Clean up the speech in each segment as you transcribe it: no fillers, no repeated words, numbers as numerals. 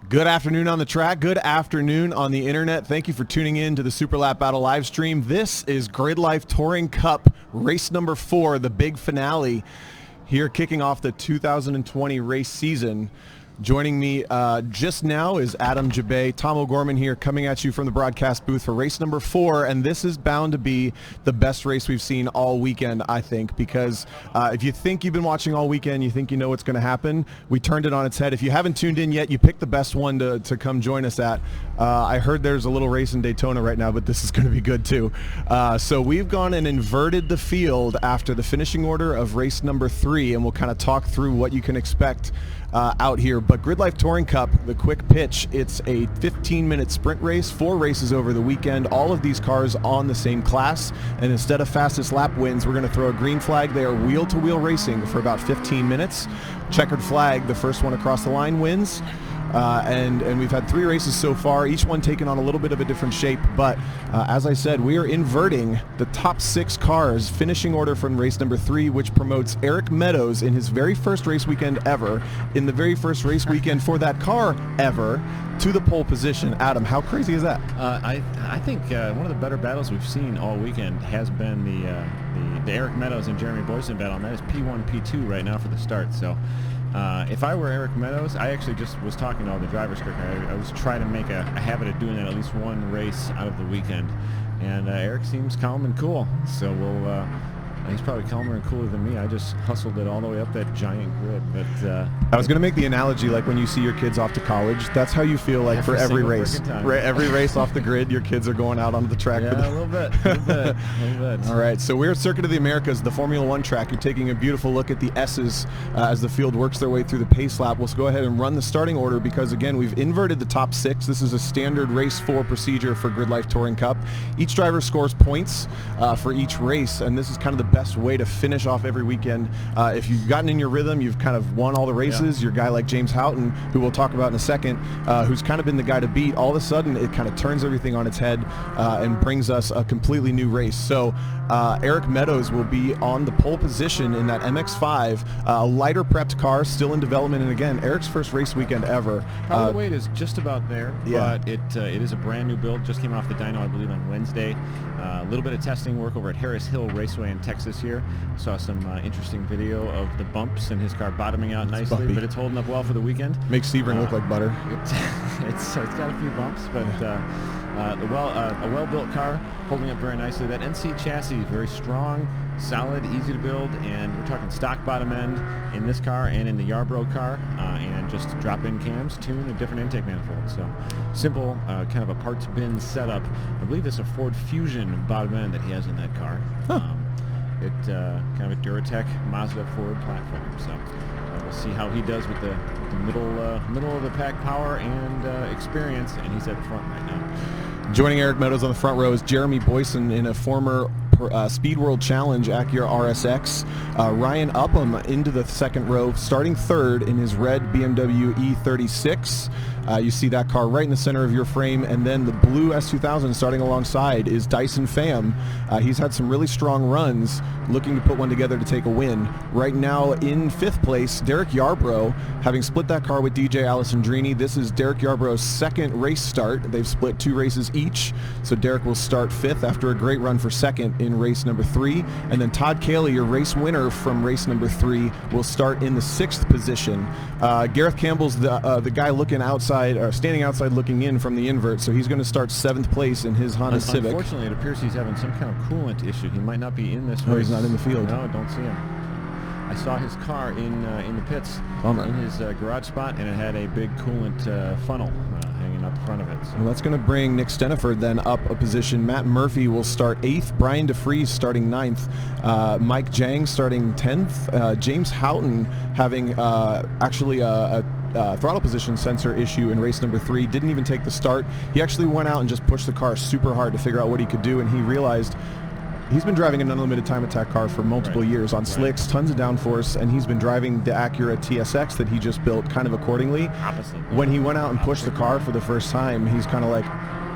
Good afternoon on the track. Good afternoon on the internet. Thank you for tuning in to the Super Lap Battle live stream. This is Gridlife Touring Cup race number 4, the big finale here, kicking off the 2020 race season. Joining me just now is Adam Jabay. Tom O'Gorman here, coming at you from the broadcast booth for race number 4, and this is bound to be the best race we've seen all weekend, I think, because if you think you've been watching all weekend, you think you know what's going to happen, we turned it on its head. If you haven't tuned in yet, you picked the best one to come join us at. I heard there's a little race in Daytona right now, but this is going to be good too. So we've gone and inverted the field after the finishing order of race number 3, and we'll kind of talk through what you can expect out here. But Gridlife Touring Cup, the quick pitch, it's a 15-minute sprint race, 4 races over the weekend, all of these cars on the same class, and instead of fastest lap wins, we're going to throw a green flag. They are wheel-to-wheel racing for about 15 minutes. Checkered flag, the first one across the line wins. And we've had 3 races so far, each one taking on a little bit of a different shape, but as I said, we are inverting the top 6 cars, finishing order from race number 3, which promotes Eric Meadows in his very first race weekend ever, in the very first race weekend for that car ever, to the pole position. Adam, how crazy is that? I think one of the better battles we've seen all weekend has been the Eric Meadows and Jeremy Boyson battle, and that is P1, P2 right now for the start. So if I were Eric Meadows, I actually just was talking to all the drivers quicker. I was trying to make a habit of doing that at least one race out of the weekend. And Eric seems calm and cool. So he's probably calmer and cooler than me. I just hustled it all the way up that giant grid. But I was going to make the analogy like when you see your kids off to college. That's how you feel like for every race. Every race off the grid, your kids are going out onto the track. Yeah, a little bit. All right, so we're at Circuit of the Americas, the Formula 1 track. You're taking a beautiful look at the S's as the field works their way through the pace lap. We'll go ahead and run the starting order because, again, we've inverted the top 6. This is a standard race 4 procedure for Gridlife Touring Cup. Each driver scores points for each race, and this is kind of the best way to finish off every weekend. If you've gotten in your rhythm, you've kind of won all the races. Your guy like James Houghton, who we'll talk about in a second, who's kind of been the guy to beat, all of a sudden it kind of turns everything on its head and brings us a completely new race. So Eric Meadows will be on the pole position in that MX-5, a lighter prepped car, still in development, and again, Eric's first race weekend ever. Power weight is just about there, but it is a brand new build, just came off the dyno, I believe, on Wednesday. A little bit of testing work over at Harris Hill Raceway in Texas here. Saw some interesting video of the bumps and his car bottoming out nicely, bumpy, but it's holding up well for the weekend. Makes Sebring look like butter. It's got a few bumps, but a well-built car, holding up very nicely. That NC chassis, very strong, solid, easy to build, and we're talking stock bottom end in this car and in the Yarborough car, and just drop-in cams, tune, a different intake manifold. So simple, kind of a parts bin setup. I believe it's a Ford Fusion bottom end that he has in that car. Huh. Kind of a Duratec Mazda Ford platform. So we'll see how he does with the middle of the pack power and experience, and he's at the front right now. Joining Eric Meadows on the front row is Jeremy Boyson in a former Speed World Challenge Acura RSX. Ryan Upham into the second row, starting third in his red BMW E36. You see that car right in the center of your frame, and then the blue S2000 starting alongside is Dyson Pham. He's had some really strong runs, looking to put one together to take a win. Right now in 5th place, Derek Yarborough, having split that car with DJ Alessandrini. This is Derek Yarborough's second race start. They've split 2 races each, so Derek will start 5th after a great run for 2nd in race number 3. And then Todd Cayley, your race winner from race number 3, will start in the 6th position. Gareth Campbell's the guy looking outside, or standing outside looking in from the invert, so he's going to start 7th place in his Honda Civic. Unfortunately, it appears he's having some kind of coolant issue. He might not be in this race. No, he's not in the field. No, I don't see him. I saw his car in the pits, in his garage spot, and it had a big coolant funnel hanging up front of it. So. Well, that's going to bring Nick Steniford then up a position. Matt Murphy will start 8th, Brian DeFries starting 9th, Mike Jang starting 10th, James Houghton having actually a throttle position sensor issue in race number 3, didn't even take the start. He actually went out and just pushed the car super hard to figure out what he could do, and he realized he's been driving an unlimited time attack car for multiple years on slicks, tons of downforce, and he's been driving the Acura TSX that he just built kind of accordingly. When he went out and pushed the car for the first time, he's kind of like,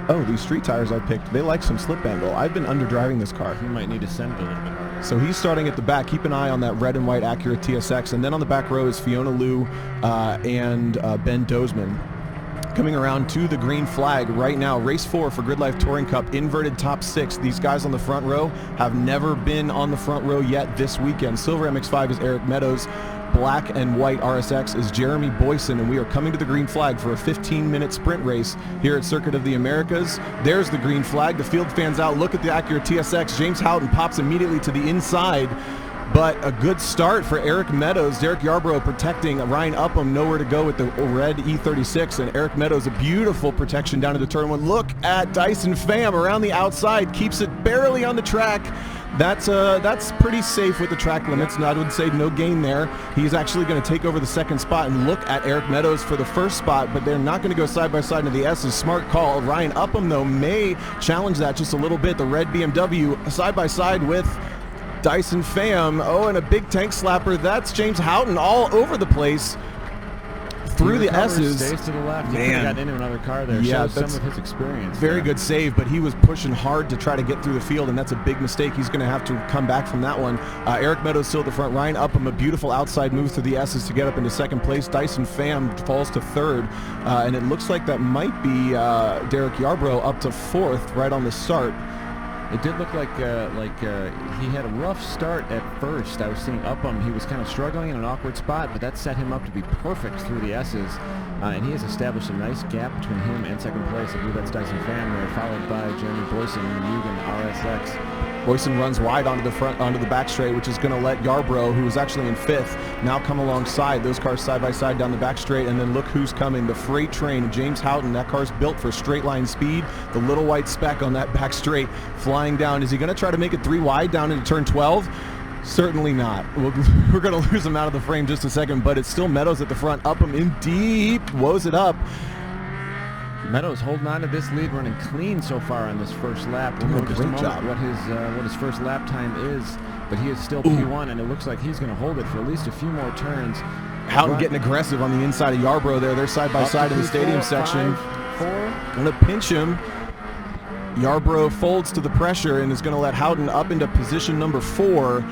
oh, these street tires I picked, they like some slip angle. I've been underdriving this car. He might need to send it a little bit harder. So he's starting at the back. Keep an eye on that red and white Acura TSX. And then on the back row is Fiona Liu and Ben Dozeman. coming around to the green flag right now. Race 4 for Gridlife Touring Cup, inverted top 6. These guys on the front row have never been on the front row yet this weekend. Silver MX-5 is Eric Meadows. Black and white RSX is Jeremy Boyson, and we are coming to the green flag for a 15-minute sprint race here at Circuit of the Americas. There's the green flag. The field fans out. Look at the Acura TSX. James Houghton pops immediately to the inside, but a good start for Eric Meadows. Derek Yarbrough protecting Ryan Upham, nowhere to go with the red E36, and Eric Meadows, a beautiful protection down into turn 1. Look at Dyson Pham around the outside, keeps it barely on the track. That's pretty safe with the track limits, and I would say no gain there. He's actually going to take over the second spot and look at Eric Meadows for the first spot, but they're not going to go side by side into the S's. Smart call. Ryan Upham, though, may challenge that just a little bit. The red BMW side by side with Dyson Pham. Oh, and a big tank slapper. That's James Houghton all over the place. Through the S's. Stays to the left. He could have gotten into another car there. Yeah, shows some of his experience. Very good save, but he was pushing hard to try to get through the field, and that's a big mistake. He's going to have to come back from that one. Eric Meadows still at the front. Ryan Upham, a beautiful outside move through the S's to get up into second place. Dyson Pham falls to third, and it looks like that might be Derek Yarbrough up to fourth right on the start. It did look like he had a rough start at first. I was seeing Upham. He was kind of struggling in an awkward spot, but that set him up to be perfect through the S's. And he has established a nice gap between him and second place. I believe that's Dyson Pham there, followed by Jeremy Boyson in the Mugen RSX. Boyson runs wide onto the back straight, which is going to let Yarbrough, who was actually in fifth, now come alongside. Those cars side by side down the back straight, and then look who's coming. The freight train, James Houghton. That car's built for straight line speed. The little white speck on that back straight flying down. Is he going to try to make it 3 wide down into turn 12? Certainly not. We're going to lose him out of the frame just a second, but it's still Meadows at the front. Upham in deep, woes it up. Meadows holding on to this lead, running clean so far on this first lap. We'll know just a moment what his first lap time is, but he is still P1, and it looks like he's going to hold it for at least a few more turns. Houghton getting aggressive on the inside of Yarbrough there. They're side by side in the stadium section. Going to pinch him. Yarbrough folds to the pressure and is going to let Houghton up into position number 4.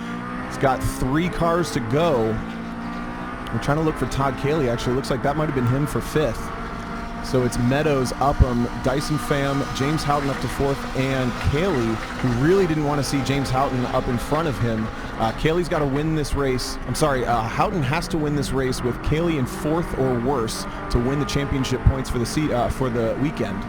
He's got 3 cars to go. We're trying to look for Todd Cayley. Actually, looks like that might have been him for 5th. So it's Meadows, Upham, Dyson Pham, James Houghton up to 4th, and Cayley, who really didn't want to see James Houghton up in front of him. Cayley's got to win this race. I'm sorry, Houghton has to win this race with Cayley in 4th or worse to win the championship points for the weekend.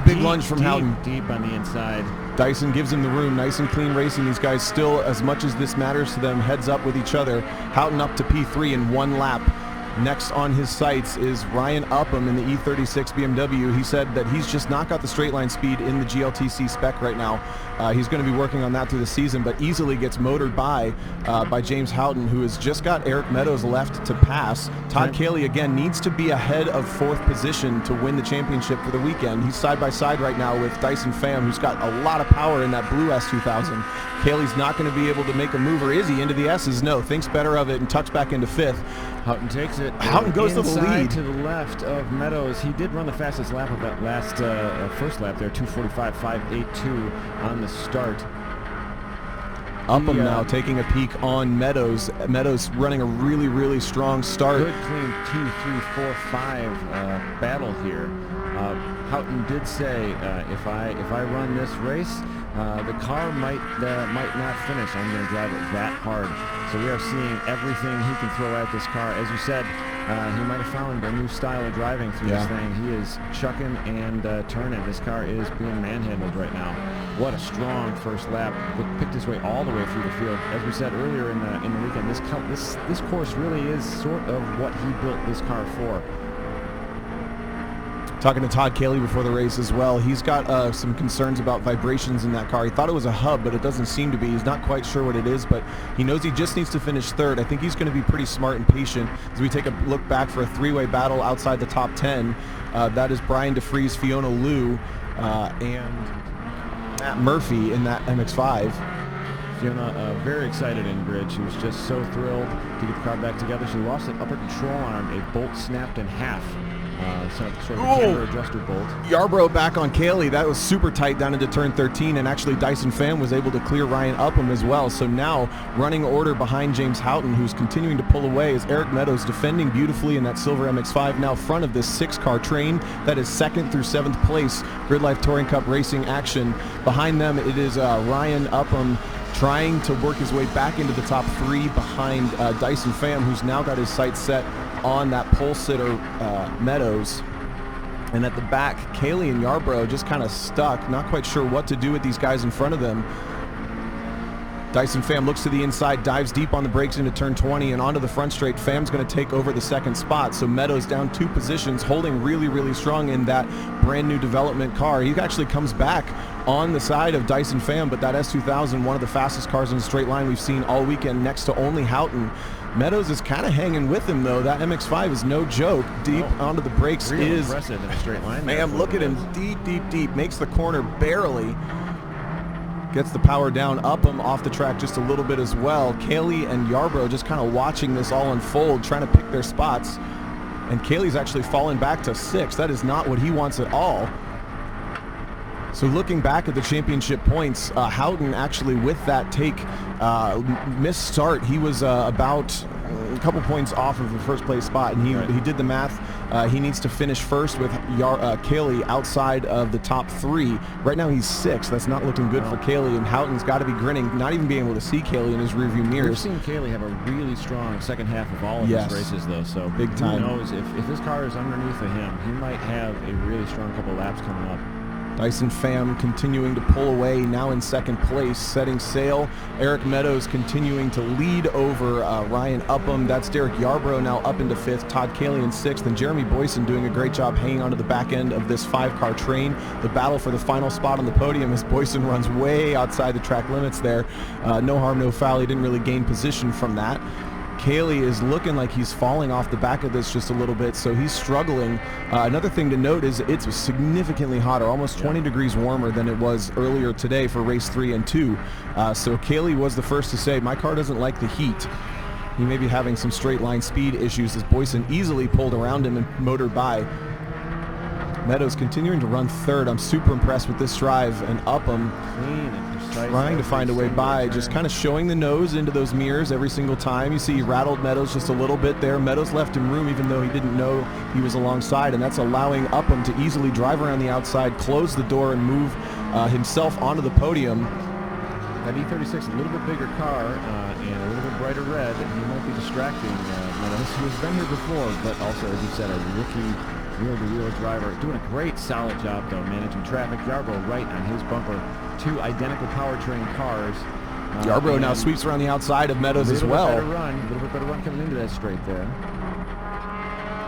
Big lunge from Houghton. Deep on the inside. Dyson gives him the room. Nice and clean racing. These guys still, as much as this matters to them, heads up with each other. Houghton up to P3 in 1 lap. Next on his sights is Ryan Upham in the E36 BMW. He said that he's just not got the straight line speed in the GLTC spec right now. He's going to be working on that through the season, but easily gets motored by James Houghton, who has just got Eric Meadows left to pass. Todd Cayley, again, needs to be ahead of 4th position to win the championship for the weekend. He's side by side right now with Dyson Pham, who's got a lot of power in that blue S2000. Cayley's not going to be able to make a move, or is he, into the S's? No, thinks better of it and tucks back into 5th. Houghton takes it. Houghton goes to the lead. To the left of Meadows. He did run the fastest lap of that last first lap there, 2:45.582 on the start. Upham now taking a peek on Meadows. Meadows running a really, really strong start. Good, clean 2, 3, 4, 5 battle here. Houghton did say, if I run this race, the car might not finish. I'm going to drive it that hard. So we are seeing everything he can throw at this car. As you said, he might have found a new style of driving through this thing. He is chucking and turning. This car is being manhandled right now. What a strong first lap. Picked his way all the way through the field. As we said earlier in the weekend, this course really is sort of what he built this car for. Talking to Todd Cayley before the race as well. He's got some concerns about vibrations in that car. He thought it was a hub, but it doesn't seem to be. He's not quite sure what it is, but he knows he just needs to finish 3rd. I think he's going to be pretty smart and patient as we take a look back for a 3-way battle outside the top 10. That is Brian DeFries, Fiona Liu, and Matt Murphy in that MX-5. Fiona very excited in grid. She was just so thrilled to get the car back together. She lost an upper control arm. A bolt snapped in half. Sort of a camber adjuster bolt. Yarbrough back on Kaylee. That was super tight down into turn 13, and actually Dyson Pham was able to clear Ryan Upham as well. So now running order behind James Houghton, who's continuing to pull away, is Eric Meadows defending beautifully in that silver MX-5, now front of this 6-car train that is 2nd through 7th place Gridlife Touring Cup Racing action. Behind them it is Ryan Upham trying to work his way back into the top 3 behind Dyson Pham, who's now got his sights set on that pole sitter Meadows. And at the back, Kaylee and Yarbrough just kind of stuck, not quite sure what to do with these guys in front of them. Dyson Pham looks to the inside, dives deep on the brakes into turn 20 and onto the front straight. Pham's going to take over the 2nd spot. So Meadows down 2 positions, holding really, really strong in that brand new development car. He actually comes back on the side of Dyson Pham, but that S2000, one of the fastest cars in the straight line we've seen all weekend, next to only Houghton. Meadows is kind of hanging with him, though. That MX-5 is no joke. Deep onto the brakes is impressive in a straight line. Man, look at him, deep, deep, deep. Makes the corner barely. Gets the power down. Upham off the track just a little bit as well. Kaylee and Yarbrough just kind of watching this all unfold, trying to pick their spots. And Kaylee's actually fallen back to 6th. That is not what he wants at all. So looking back at the championship points, Houghton actually with that take missed start. He was about a couple points off of the first place spot, and he did the math. He needs to finish first with Kaylee outside of the top 3. Right now he's 6th. That's not looking good for Kaylee, and Houghton's got to be grinning, not even being able to see Kaylee in his rearview mirrors. We've seen Kaylee have a really strong second half of all of his races, though. So big time. Who knows if his car is underneath of him, he might have a really strong couple laps coming up. Dyson Pham continuing to pull away, now in 2nd place, setting sail. Eric Meadows continuing to lead over Ryan Upham. That's Derek Yarbrough now up into 5th, Todd Kaylee in 6th, and Jeremy Boyson doing a great job hanging onto the back end of this 5-car train. The battle for the final spot on the podium as Boyson runs way outside the track limits there. No harm, no foul. He didn't really gain position from that. Kaylee is looking like he's falling off the back of this just a little bit, so he's struggling. Another thing to note is it's significantly hotter, almost 20 degrees warmer than it was earlier today for race 3 and 2. So Kaylee was the first to say, my car doesn't like the heat. He may be having some straight line speed issues as Boyson easily pulled around him and motored by. Meadows continuing to run 3rd. I'm super impressed with this drive, and Upham trying to find a way by, just kind of showing the nose into those mirrors every single time. You see he rattled Meadows just a little bit there. Meadows left him room even though he didn't know he was alongside, and that's allowing Upham to easily drive around the outside, close the door, and move himself onto the podium. That E36, a little bit bigger car and a little bit brighter red, and he might be distracting Meadows, who's been here before, but also, as you said, a rookie wheel-to-wheel driver. Doing a great, solid job, though, managing traffic. Yarbrough right on his bumper. 2 identical powertrain cars. Yarbrough now sweeps around the outside of Meadows as well. A little bit better run coming into that straight there.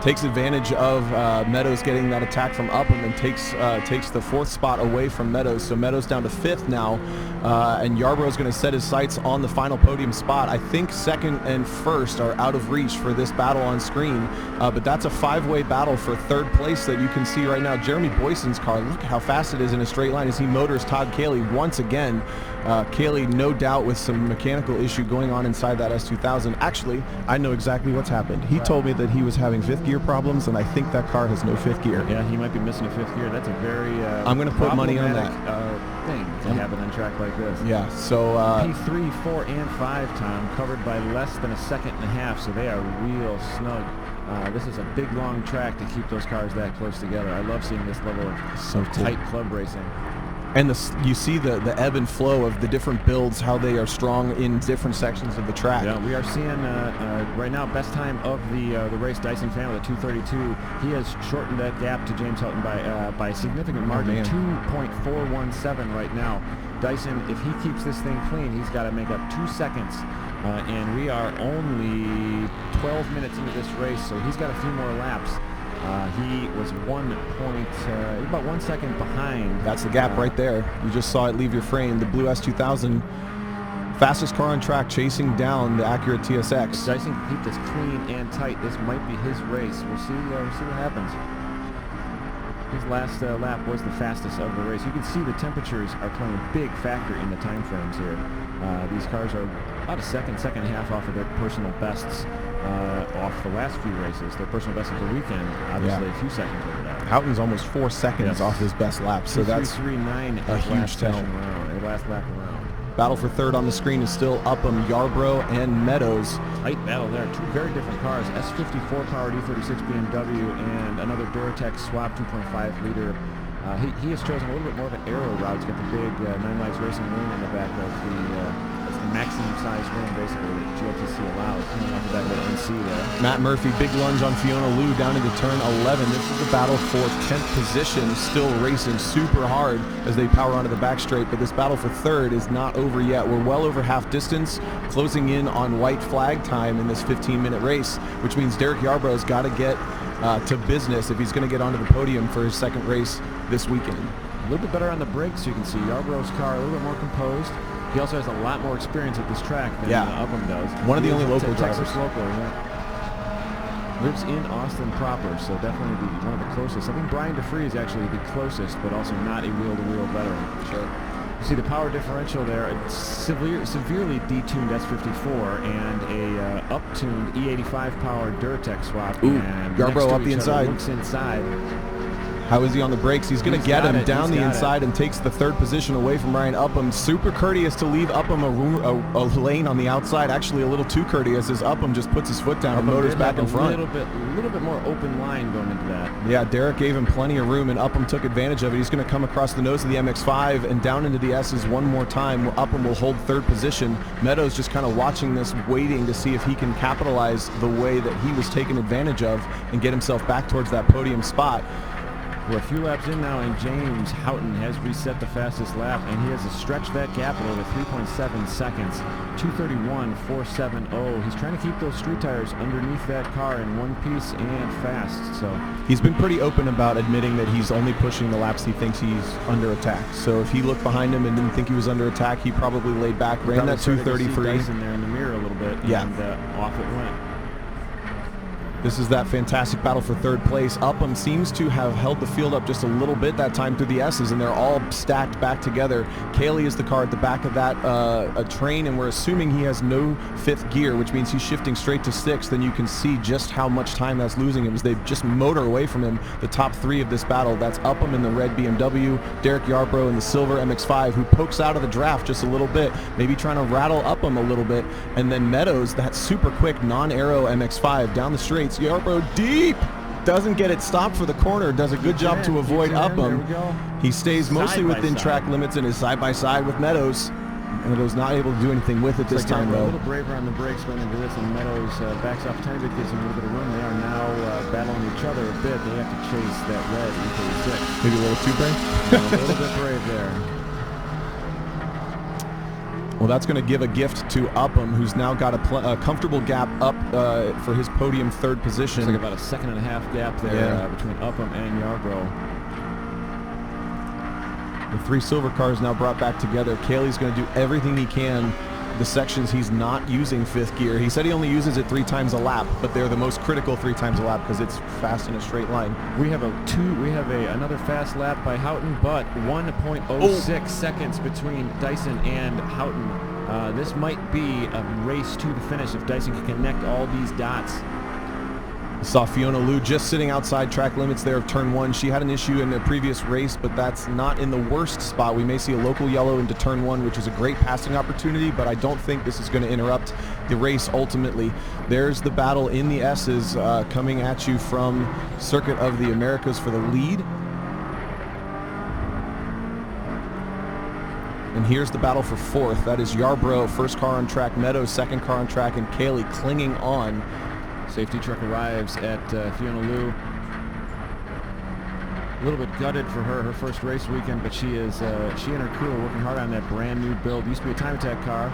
Takes advantage of Meadows getting that attack from Upham and takes the 4th spot away from Meadows. So Meadows down to 5th now, and Yarbrough's going to set his sights on the final podium spot. I think 2nd and 1st are out of reach for this battle on screen, but that's a 5-way battle for 3rd place that you can see right now. Jeremy Boyson's car, look at how fast it is in a straight line as he motors Todd Kaylee once again. Kaylee, no doubt, with some mechanical issue going on inside that S2000. Actually, I know exactly what's happened. He told me that he was having 5th gear problems, and I think that car has no 5th gear. Yeah, he might be missing a 5th gear. That's a very I'm going to put money on that thing to happen on track like this. Yeah, so P3, 4, and 5, Tom, covered by less than a second and a half, so they are real snug. This is a big, long track to keep those cars that close together. I love seeing this level of tight club racing. And you see the ebb and flow of the different builds, how they are strong in different sections of the track. Yeah, we are seeing right now best time of the race, Dyson Pham with a 2:32. He has shortened that gap to James Houghton by a significant margin, 2.417 right now. Dyson, if he keeps this thing clean, he's got to make up 2 seconds. And we are only 12 minutes into this race, so he's got a few more laps. He was about 1 second behind. That's the gap right there. You just saw it leave your frame. The blue S2000, fastest car on track, chasing down the Acura TSX. If Dyson can keep this clean and tight, this might be his race. We'll see what happens. His last lap was the fastest of the race. You can see the temperatures are playing a big factor in the time frames here. These cars are about a second and a half off of their personal bests off the last few races. Their personal best of the weekend, obviously, a few seconds over that. Houghton's almost 4 seconds off his best lap, so that's 3:39 a huge tell. Last lap around. Battle for third on the screen is still Upham, Yarbrough, and Meadows. Tight battle there. Two very different cars. S54 powered E36 BMW and another Duratec swap 2.5 liter. He has chosen a little bit more of an aero route to get the big Nine Lights Racing wing on the back of the maximum size wing, basically, that GLTC allows. Coming off the back of the NC there. Matt Murphy, big lunge on Fiona Liu down into turn 11. This is the battle for 10th position, still racing super hard as they power onto the back straight, but this battle for third is not over yet. We're well over half distance, closing in on white flag time in this 15-minute race, which means Derek Yarbrough's got to get to business if he's going to get onto the podium for his second race this weekend. A little bit better on the brakes, you can see. Yarbrough's car a little bit more composed. He also has a lot more experience at this track than Upham does. One of the only local drivers. Texas local, lives in Austin proper, so definitely one of the closest. I think Brian DeFree is actually the closest, but also not a wheel-to-wheel veteran. Sure. You see the power differential there, a severely detuned S54 and a up-tuned E85 powered Duratec swap. And Yarbrough up the inside. Looks inside. How is he on the brakes? He's going to get him down the inside and takes the third position away from Ryan Upham. Super courteous to leave Upham a lane on the outside. Actually, a little too courteous as Upham just puts his foot down and motors back in front. A little bit more open line going into that. Yeah, Derek gave him plenty of room, and Upham took advantage of it. He's going to come across the nose of the MX-5 and down into the S's one more time. Upham will hold third position. Meadows just kind of watching this, waiting to see if he can capitalize the way that he was taken advantage of and get himself back towards that podium spot. We're a few laps in now, and James Houghton has reset the fastest lap, and he has to stretch that gap a little bit, 3.7 seconds, 2:31.470. He's trying to keep those street tires underneath that car in one piece and fast. So he's been pretty open about admitting that he's only pushing the laps he thinks he's under attack. So if he looked behind him and didn't think he was under attack, he probably laid back, ran that 233. Dyson there in the mirror a little bit, and off it went. This is that fantastic battle for third place. Upham seems to have held the field up just a little bit that time through the S's, and they're all stacked back together. Cayley is the car at the back of that train, and we're assuming he has no fifth gear, which means he's shifting straight to sixth, and you can see just how much time that's losing him as they just motor away from him. The top three of this battle, that's Upham in the red BMW, Derek Yarbrough in the silver MX-5, who pokes out of the draft just a little bit, maybe trying to rattle Upham a little bit, and then Meadows, that super quick non-aero MX-5 down the straight. Yarbrough deep, doesn't get it stopped for the corner, does a good job to avoid Upham. He stays mostly within track limits and is side-by-side with Meadows. Meadows not able to do anything with it this time, though. A little braver on the brakes going into this, and Meadows backs off a tiny bit, gives him a little bit of room. They are now battling each other a bit. They have to chase that red E36. Maybe a little too brave? A little bit brave there. Well, that's going to give a gift to Upham, who's now got a comfortable gap up for his podium third position. Looks like about a second and a half gap there between Upham and Yarbrough. The three silver cars now brought back together. Cayley's going to do everything he can. The sections he's not using fifth gear. He said he only uses it 3 times a lap, but they're the most critical 3 times a lap because it's fast in a straight line. We have another fast lap by Houghton, but 1.06 seconds between Dyson and Houghton. This might be a race to the finish if Dyson can connect all these dots. Saw Fiona Liu just sitting outside track limits there of turn 1. She had an issue in the previous race, but that's not in the worst spot. We may see a local yellow into turn 1, which is a great passing opportunity, but I don't think this is going to interrupt the race ultimately. There's the battle in the S's coming at you from Circuit of the Americas for the lead. And here's the battle for fourth. That is Yarbrough, first car on track, Meadows, second car on track, and Cayley clinging on. Safety truck arrives at Fiona Liu. A little bit gutted for her first race weekend, but she and her crew are working hard on that brand new build. Used to be a time attack car,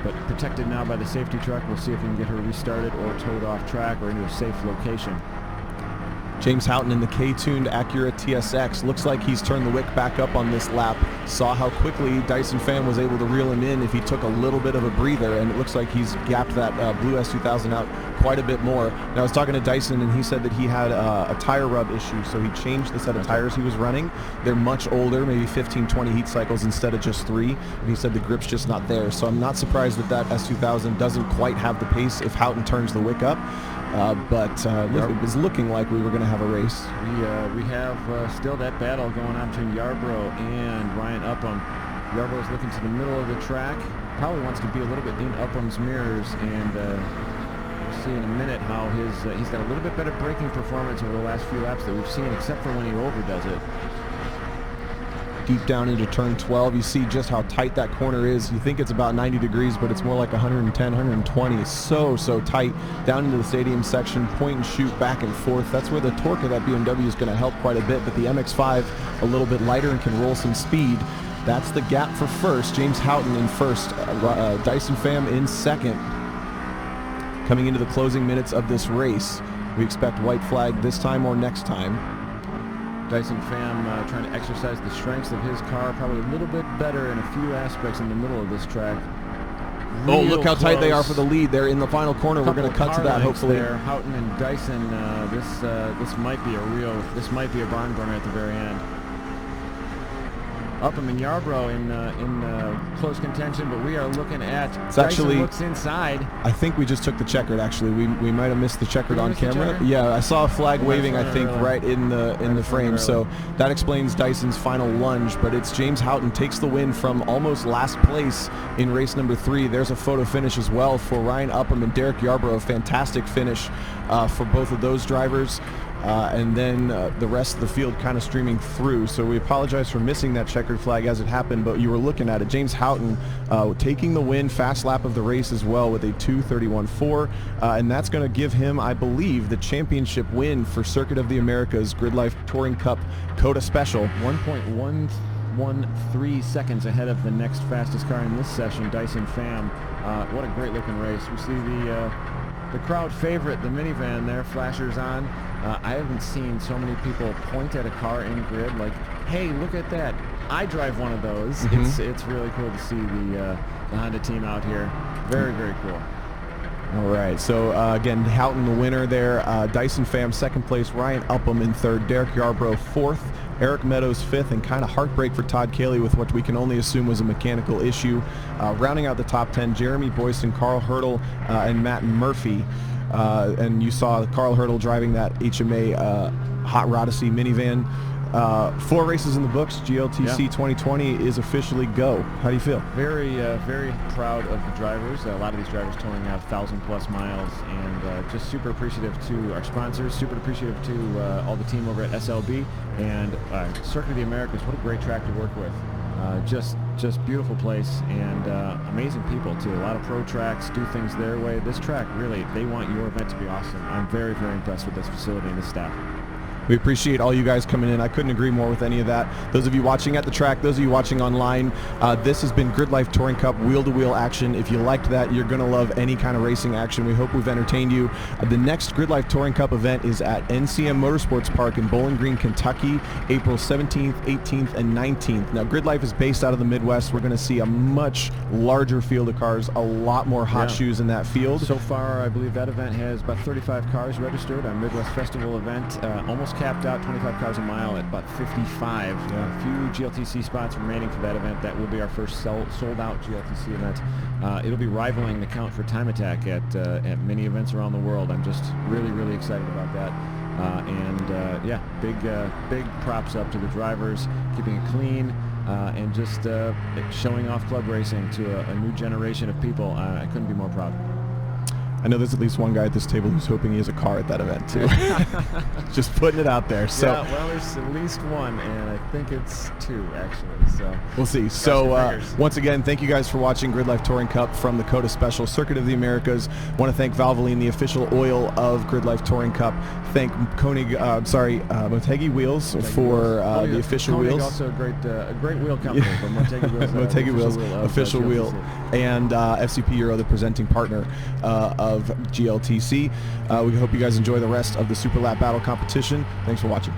but protected now by the safety truck. We'll see if we can get her restarted or towed off track or into a safe location. James Houghton in the K-tuned Acura TSX. Looks like he's turned the wick back up on this lap. saw how quickly Dyson Pham was able to reel him in if he took a little bit of a breather, and it looks like he's gapped that blue S2000 out quite a bit more. And I was talking to Dyson, and he said that he had a tire rub issue, so he changed the set of tires he was running. They're much older, maybe 15, 20 heat cycles instead of just 3, and he said the grip's just not there. So I'm not surprised that S2000 doesn't quite have the pace if Houghton turns the wick up. But it was looking like we were going to have a race. We have still that battle going on between Yarbrough and Ryan Upham. Yarbrough is looking to the middle of the track. Probably wants to be a little bit in Upham's mirrors, and we'll see in a minute how he's got a little bit better braking performance over the last few laps that we've seen, except for when he overdoes it. Deep down into turn 12, you see just how tight that corner is. You think it's about 90 degrees, but it's more like 110, 120. It's so tight down into the stadium section, point and shoot back and forth. That's where the torque of that BMW is going to help quite a bit, but the MX-5 a little bit lighter and can roll some speed. That's the gap for first. James Houghton in first, Dyson Pham in second. Coming into the closing minutes of this race, we expect white flag this time or next time. Dyson Pham trying to exercise the strengths of his car, probably a little bit better in a few aspects in the middle of this track. Oh, look how tight they are for the lead. They're in the final corner. We're going to cut to that, hopefully. There, Houghton and Dyson. This might be a barn burner at the very end. Upham and Yarbrough in close contention, but we are looking at Dyson looks inside. I think we just took the checkered, actually. We might have missed the checkered on camera. Yeah, I saw a flag waving, I think, right in the frame. So that explains Dyson's final lunge, but it's James Houghton takes the win from almost last place in race number 3. There's a photo finish as well for Ryan Upham and Derek Yarbrough. Fantastic finish for both of those drivers. And then the rest of the field kind of streaming through. So we apologize for missing that checkered flag as it happened, but you were looking at it. James Houghton taking the win, fast lap of the race as well with a 2:31.4, and that's going to give him, I believe, the championship win for Circuit of the Americas Gridlife Touring Cup COTA Special. 1.113 seconds ahead of the next fastest car in this session, Dyson Pham. What a great looking race. We see the crowd favorite, the minivan there, flashers on. I haven't seen so many people point at a car in grid like, hey, look at that. I drive one of those. Mm-hmm. It's really cool to see the Honda team out here. Very, very cool. All right, so again, Houghton the winner there. Dyson Pham second place, Ryan Upham in third, Derek Yarbrough fourth, Eric Meadows fifth, and kind of heartbreak for Todd Cayley with what we can only assume was a mechanical issue. Rounding out the top 10, Jeremy Boyson, Carl Hurdle, and Matt Murphy. And you saw Carl Hurdle driving that HMA Hot Rodacy minivan. 4 races in the books. GLTC 2020 is officially go. How do you feel? Very, very proud of the drivers. A lot of these drivers touring out 1,000+ miles, and just super appreciative to our sponsors. Super appreciative to all the team over at SLB and Circuit of the Americas. What a great track to work with. Just beautiful place, and amazing people too. A lot of pro tracks do things their way. This track, really, they want your event to be awesome. I'm very, very impressed with this facility and this staff. We appreciate all you guys coming in. I couldn't agree more with any of that. Those of you watching at the track, those of you watching online, this has been Gridlife Touring Cup wheel-to-wheel action. If you liked that, you're going to love any kind of racing action. We hope we've entertained you. The next Gridlife Touring Cup event is at NCM Motorsports Park in Bowling Green, Kentucky, April 17th, 18th, and 19th. Now, Gridlife is based out of the Midwest. We're going to see a much larger field of cars, a lot more hot shoes in that field. So far, I believe that event has about 35 cars registered. Our Midwest Festival event almost capped out 25 cars a mile at about 55. A few GLTC spots remaining for that event. That will be our first sold-out GLTC event. It'll be rivaling the count for Time Attack at many events around the world. I'm just really, really excited about that. Big props up to the drivers, keeping it clean, and just showing off club racing to a new generation of people. I couldn't be more proud. I know there's at least one guy at this table who's hoping he has a car at that event too. Just putting it out there. So yeah, well, there's at least one, and I think it's 2 actually. So we'll see. So once again, thank you guys for watching Gridlife Touring Cup from the COTA Special Circuit of the Americas. Want to thank Valvoline, the official oil of Gridlife Touring Cup. Thank Motegi Wheels for the official Koenig wheels. Also a great wheel company. But Motegi Wheels, Motegi Wheels, official wheel, and FCP Euro, the presenting partner of GLTC. We hope you guys enjoy the rest of the Super Lap Battle competition. Thanks for watching.